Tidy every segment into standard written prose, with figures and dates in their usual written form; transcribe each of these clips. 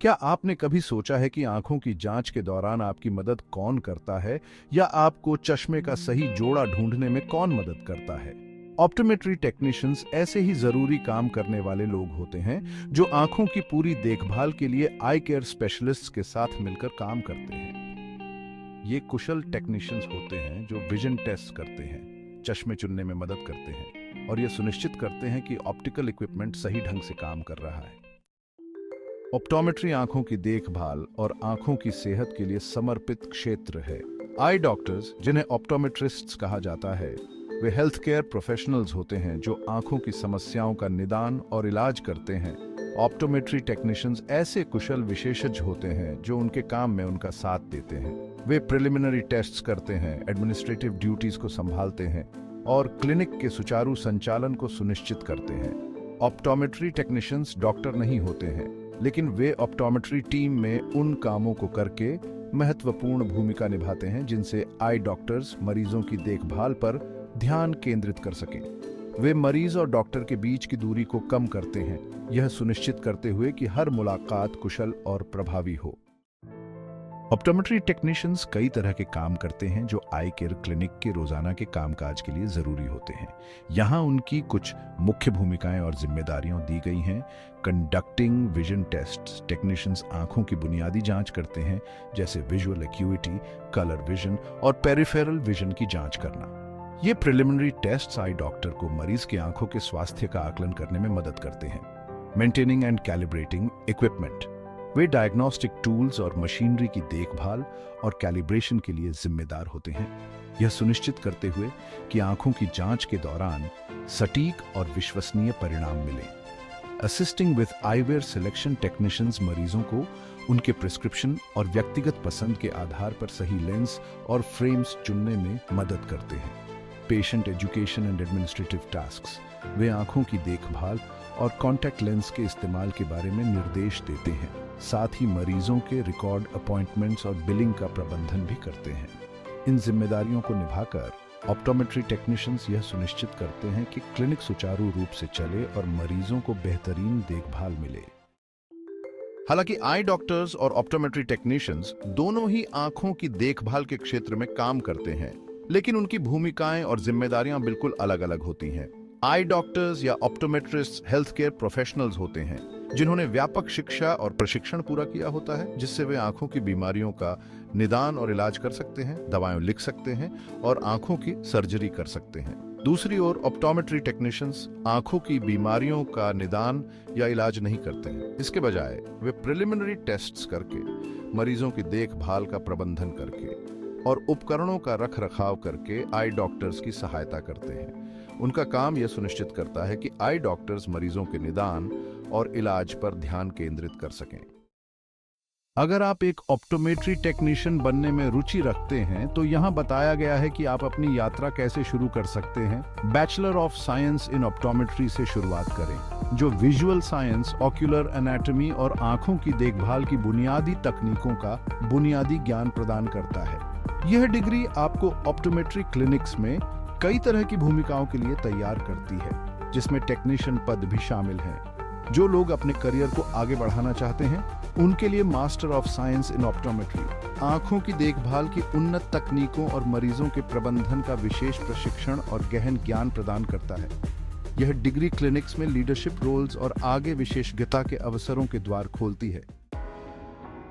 क्या आपने कभी सोचा है कि आंखों की जांच के दौरान आपकी मदद कौन करता है, या आपको चश्मे का सही जोड़ा ढूंढने में कौन मदद करता है? ऑप्टोमेट्री टेक्नीशियंस ऐसे ही जरूरी काम करने वाले लोग होते हैं जो आंखों की पूरी देखभाल के लिए आई केयर स्पेशलिस्ट्स के साथ मिलकर काम करते हैं। ये कुशल टेक्नीशियंस होते हैं जो विजन टेस्ट करते हैं, चश्मे चुनने में मदद करते हैं और ये सुनिश्चित करते हैं कि ऑप्टिकल इक्विपमेंट सही ढंग से काम कर रहा है। ऑप्टोमेट्री आंखों की देखभाल और आंखों की सेहत के लिए समर्पित क्षेत्र है। आई डॉक्टर्स, जिन्हें ऑप्टोमेट्रिस्ट्स कहा जाता है, वे हेल्थ केयर प्रोफेशनल्स होते हैं जो आंखों की समस्याओं का निदान और इलाज करते हैं। ऑप्टोमेट्री टेक्नीशियंस ऐसे कुशल विशेषज्ञ होते हैं जो उनके काम में उनका साथ देते हैं। वे प्रिलिमिनरी टेस्ट्स करते हैं, एडमिनिस्ट्रेटिव ड्यूटीज को संभालते हैं और क्लिनिक के सुचारू संचालन को सुनिश्चित करते हैं। ऑप्टोमेट्री टेक्नीशियंस डॉक्टर नहीं होते हैं, लेकिन वे ऑप्टोमेट्री टीम में उन कामों को करके महत्वपूर्ण भूमिका निभाते हैं जिनसे आई डॉक्टर्स मरीजों की देखभाल पर ध्यान केंद्रित कर सकें। वे मरीज और डॉक्टर के बीच की दूरी को कम करते हैं, यह सुनिश्चित करते हुए कि हर मुलाकात कुशल और प्रभावी हो। ऑप्टोमेट्री टेक्नीशियंस कई तरह के काम करते हैं जो आई केयर क्लिनिक के रोजाना के कामकाज के लिए जरूरी होते हैं। यहाँ उनकी कुछ मुख्य भूमिकाएं और जिम्मेदारियां दी गई हैं। कंडक्टिंग विजन टेस्ट्स, टेक्नीशियंस आंखों की बुनियादी जांच करते हैं, जैसे विजुअल एक्यूटी, कलर विजन और पेरिफेरल विजन की जांच करना। ये प्रिलिमिनरी टेस्ट्स आई डॉक्टर को मरीज की आंखों के स्वास्थ्य का आकलन करने में मदद करते हैं। मेंटेनिंग एंड कैलिब्रेटिंग इक्विपमेंट, वे डायग्नोस्टिक टूल्स और मशीनरी की देखभाल और कैलिब्रेशन के लिए जिम्मेदार होते हैं, यह सुनिश्चित करते हुए कि आंखों की जांच के दौरान सटीक और विश्वसनीय परिणाम मिले। Assisting with eyewear selection, technicians मरीजों को उनके प्रिस्क्रिप्शन और व्यक्तिगत पसंद के आधार पर सही लेंस और फ्रेम्स चुनने में मदद करते हैं। Patient education and administrative tasks, वे आंखों की देखभाल और कॉन्टैक्ट लेंस के इस्तेमाल के बारे में निर्देश देते हैं। साथ ही मरीजों के रिकॉर्ड, अपॉइंटमेंट्स और बिलिंग का प्रबंधन भी करते हैं। इन जिम्मेदारियों को निभाकर ऑप्टोमेट्री टेक्नीशियंस यह सुनिश्चित करते हैं कि क्लिनिक सुचारू रूप से चले और मरीजों को बेहतरीन देखभाल मिले। हालांकि आई डॉक्टर्स और ऑप्टोमेट्री टेक्नीशियंस दोनों ही आंखों की देखभाल के क्षेत्र में काम करते हैं, लेकिन उनकी भूमिकाएं और जिम्मेदारियां बिल्कुल अलग-अलग होती हैं। आई डॉक्टर्स या ऑप्टोमेट्रिस्ट हेल्थ केयर प्रोफेशनल्स होते हैं जिन्होंने व्यापक शिक्षा और प्रशिक्षण पूरा किया होता है, जिससे वे आंखों की बीमारियों का निदान और इलाज कर सकते हैं, दवाएं लिख सकते हैं और आंखों की सर्जरी कर सकते हैं। दूसरी ओर ऑप्टोमेट्री टेक्नीशियंस आंखों की बीमारियों का निदान या इलाज नहीं करते हैं। इसके बजाय वे प्रिलिमिनरी टेस्ट्स करके, मरीजों की देखभाल का प्रबंधन करके और उपकरणों का रख रखाव करके आई डॉक्टर्स की सहायता करते हैं। उनका काम यह सुनिश्चित करता है कि आई डॉक्टर्स मरीजों के निदान और इलाज पर ध्यान केंद्रित कर सकें। अगर आप एक ऑप्टोमेट्री टेक्नीशियन बनने में रुचि रखते हैं तो यहाँ बताया गया है कि आप अपनी यात्रा कैसे शुरू कर सकते हैं। Bachelor of science in optometry से शुरुआत करें, जो विजुअल साइंस, ऑक्यूलर एनाटॉमी और आंखों की देखभाल की बुनियादी तकनीकों का बुनियादी ज्ञान प्रदान करता है। यह डिग्री आपको ऑप्टोमेट्री क्लिनिक्स में कई तरह की भूमिकाओं के लिए तैयार करती है, जिसमें टेक्नीशियन पद भी शामिल हैं। जो लोग अपने करियर को आगे बढ़ाना चाहते हैं, उनके लिए master of science in optometry आंखों की देखभाल की उन्नत तकनीकों और मरीजों के प्रबंधन का विशेष प्रशिक्षण और गहन ज्ञान प्रदान करता है। यह डिग्री क्लिनिक्स में लीडरशिप रोल्स और आगे विशेषज्ञता के अवसरों के द्वार खोलती है।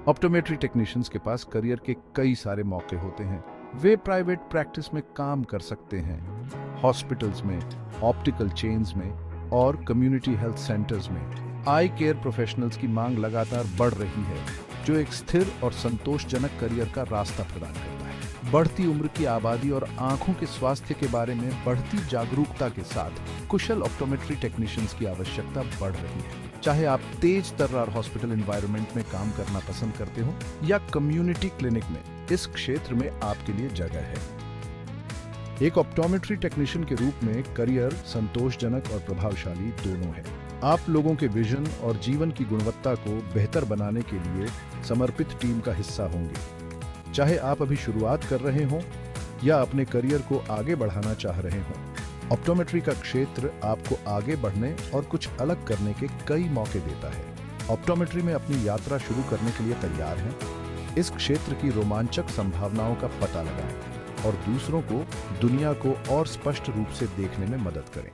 ऑप्टोमेट्री टेक्नीशियंस के पास करियर के कई सारे मौके होते हैं। वे प्राइवेट प्रैक्टिस में काम कर सकते हैं, हॉस्पिटल्स में, ऑप्टिकल चेन्स में और कम्युनिटी हेल्थ सेंटर्स में। आई केयर प्रोफेशनल्स की मांग लगातार बढ़ रही है, जो एक स्थिर और संतोषजनक करियर का रास्ता प्रदान करता है। बढ़ती उम्र की आबादी और आंखों के स्वास्थ्य के बारे में बढ़ती जागरूकता के साथ कुशल ऑप्टोमेट्री टेक्नीशियंस की आवश्यकता बढ़ रही है। चाहे आप तेज तर्रार हॉस्पिटल एनवायरनमेंट में काम करना पसंद करते हो या कम्युनिटी क्लिनिक में, इस क्षेत्र में आपके लिए जगह है। एक ऑप्टोमेट्री टेक्नीशियन के रूप में करियर संतोषजनक और प्रभावशाली दोनों है। आप लोगों के विजन और जीवन की गुणवत्ता को बेहतर बनाने के लिए समर्पित टीम का हिस्सा होंगे। चाहे आप अभी शुरुआत कर रहे हों या अपने करियर को आगे बढ़ाना चाह रहे हों, ऑप्टोमेट्री का क्षेत्र आपको आगे बढ़ने और कुछ अलग करने के कई मौके देता है। ऑप्टोमेट्री में अपनी यात्रा शुरू करने के लिए तैयार हैं? इस क्षेत्र की रोमांचक संभावनाओं का पता लगाएं और दूसरों को दुनिया को और स्पष्ट रूप से देखने में मदद करें।